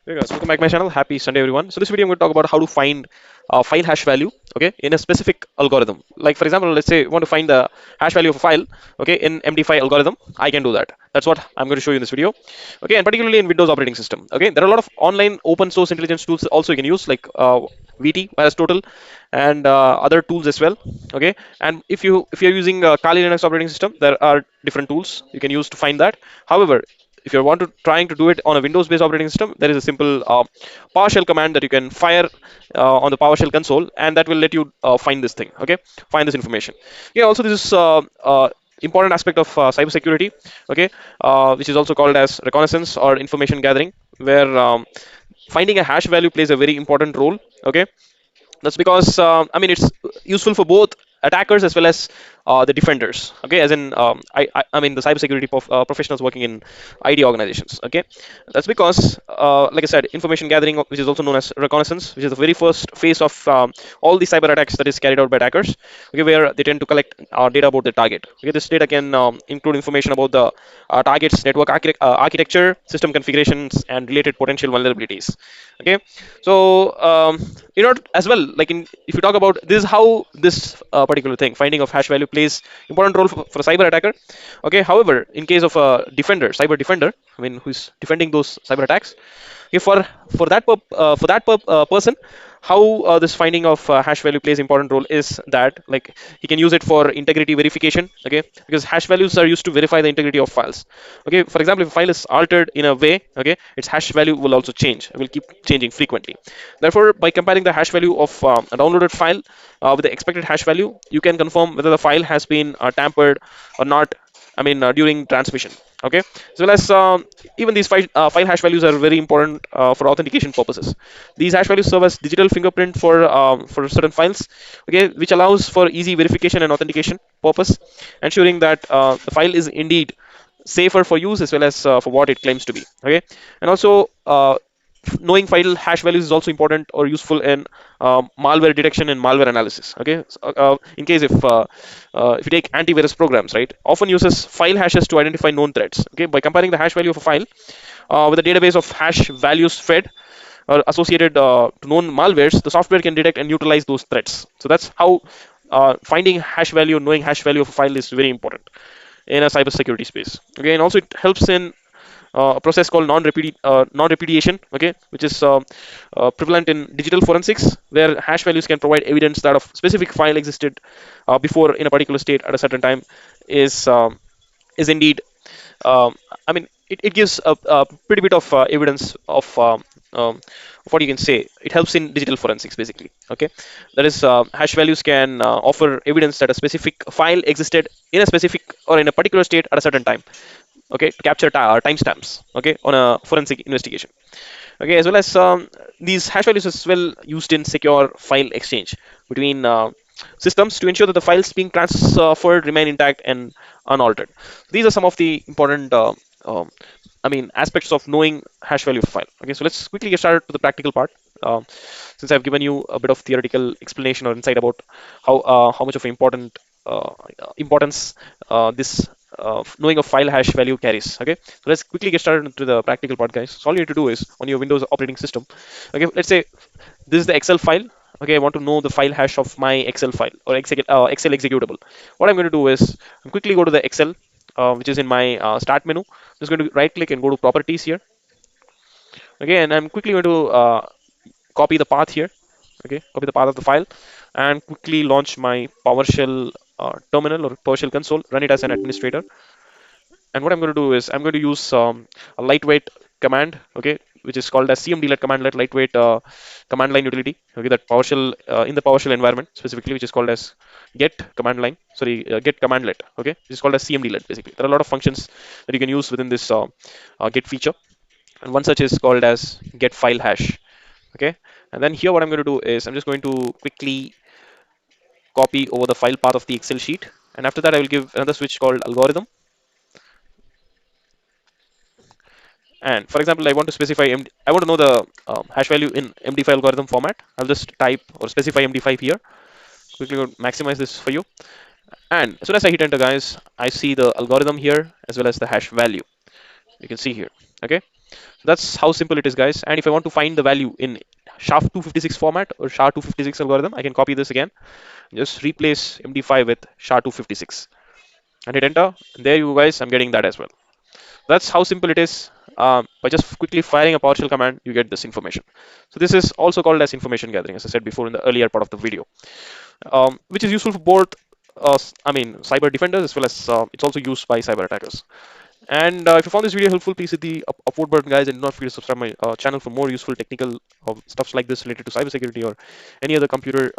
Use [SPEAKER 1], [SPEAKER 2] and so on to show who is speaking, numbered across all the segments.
[SPEAKER 1] Hey guys, welcome back to my channel. Happy Sunday, everyone. So this video I'm going to talk about how to find file hash value, okay, in a specific algorithm. Like for example, let's say you want to find the hash value of a file, okay, in MD5 algorithm. I can do that. That's what I'm going to show you in this video, okay, and particularly in Windows operating system. Okay, there are a lot of online open source intelligence tools also you can use, like VT, Virus Total, and other tools as well. Okay, and if you're using Kali Linux operating system, there are different tools you can use to find that. However, if you're trying to do it on a Windows-based operating system, there is a simple PowerShell command that you can fire on the PowerShell console, and that will let you find this thing. Okay, find this information. Yeah. Also, this is important aspect of cybersecurity. Okay, which is also called as reconnaissance or information gathering, where finding a hash value plays a very important role. Okay, that's because I mean it's useful for both attackers as well as the defenders. Okay, as in I mean the cybersecurity professionals working in ID organizations. Okay, that's because like I said, information gathering, which is also known as reconnaissance, which is the very first phase of all the cyber attacks that is carried out by attackers. Okay, where they tend to collect data about the target. Okay, this data can include information about the target's network architecture, system configurations, and related potential vulnerabilities. Okay, so as well, like if you talk about this is how this particular thing, finding of hash value, plays important role for a cyber attacker. Okay, however, in case of a defender, cyber defender, I mean who's defending those cyber attacks, okay, for that person, how this finding of hash value plays important role is that, like, he can use it for integrity verification. Okay, because hash values are used to verify the integrity of files. Okay, for example, if a file is altered in a way, okay, its hash value will also change. It will keep changing frequently. Therefore, by comparing the hash value of a downloaded file with the expected hash value, you can confirm whether the file has been tampered or not. I mean, during transmission. Okay, as well as even these file hash values are very important for authentication purposes. These hash values serve as digital fingerprint for certain files, okay, which allows for easy verification and authentication purpose, ensuring that the file is indeed safer for use as well as for what it claims to be. Okay, and also knowing file hash values is also important or useful in malware detection and malware analysis. Okay, so, in case if you take antivirus programs, right, often uses file hashes to identify known threats. Okay, by comparing the hash value of a file with a database of hash values fed or associated to known malwares, the software can detect and neutralize those threats. So that's how finding hash value, knowing hash value of a file is very important in a cybersecurity space. Okay, and also it helps in a process called non-repudiation, okay, which is prevalent in digital forensics, where hash values can provide evidence that a specific file existed before in a particular state at a certain time is indeed I mean, it gives a pretty bit of evidence of what you can say. It helps in digital forensics, basically. Okay, that is, hash values can offer evidence that a specific file existed in a specific or in a particular state at a certain time. Okay, to capture timestamps. Okay, on a forensic investigation. Okay, as well as these hash values as well used in secure file exchange between systems to ensure that the files being transferred remain intact and unaltered. These are some of the important I mean aspects of knowing hash value of a file. Okay, so let's quickly get started to the practical part. Since I've given you a bit of theoretical explanation or insight about how much of importance this knowing of file hash value carries. Okay, so let's quickly get started into the practical part, guys. So all you need to do is on your Windows operating system. Okay, let's say this is the Excel file. Okay, I want to know the file hash of my Excel file or Excel executable. What I'm going to do is I'm quickly go to the Excel, which is in my start menu. I'm just going to right click and go to properties here. Okay, and I'm quickly going to copy the path here. Okay, copy the path of the file and quickly launch my PowerShell terminal or PowerShell console, run it as an administrator. And what I'm going to do is I'm going to use a lightweight command, okay, which is called as Cmdlet commandlet, lightweight command line utility. Okay, that PowerShell in the PowerShell environment specifically, which is called as get command line. Sorry, get commandlet. Okay, which is called as Cmdlet. Basically, there are a lot of functions that you can use within this get feature, and one such is called as get file hash. Okay, and then here what I'm going to do is I'm just going to quickly copy over the file path of the Excel sheet, and after that I will give another switch called algorithm. And for example, I want to specify I want to know the hash value in MD5 algorithm format. I'll just type or specify MD5 here. Quickly go maximize this for you. And as soon as I hit enter, guys, I see the algorithm here as well as the hash value. You can see here. Okay. That's how simple it is, guys. And if I want to find the value in SHA-256 format or SHA-256 algorithm, I can copy this again. Just replace MD5 with SHA-256 and hit enter. There you go, guys. I'm getting that as well. That's how simple it is. By just quickly firing a PowerShell command, you get this information. So this is also called as information gathering, as I said before in the earlier part of the video, which is useful for both, cyber defenders as well as it's also used by cyber attackers. And if you found this video helpful, please hit the upward button, guys, and do not forget to subscribe my channel for more useful technical stuffs like this related to cybersecurity or any other computer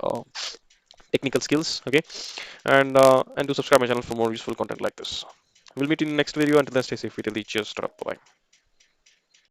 [SPEAKER 1] technical skills. Okay, and to subscribe my channel for more useful content like this. We'll meet in the next video. Until then, stay safe. Cheers. Bye bye.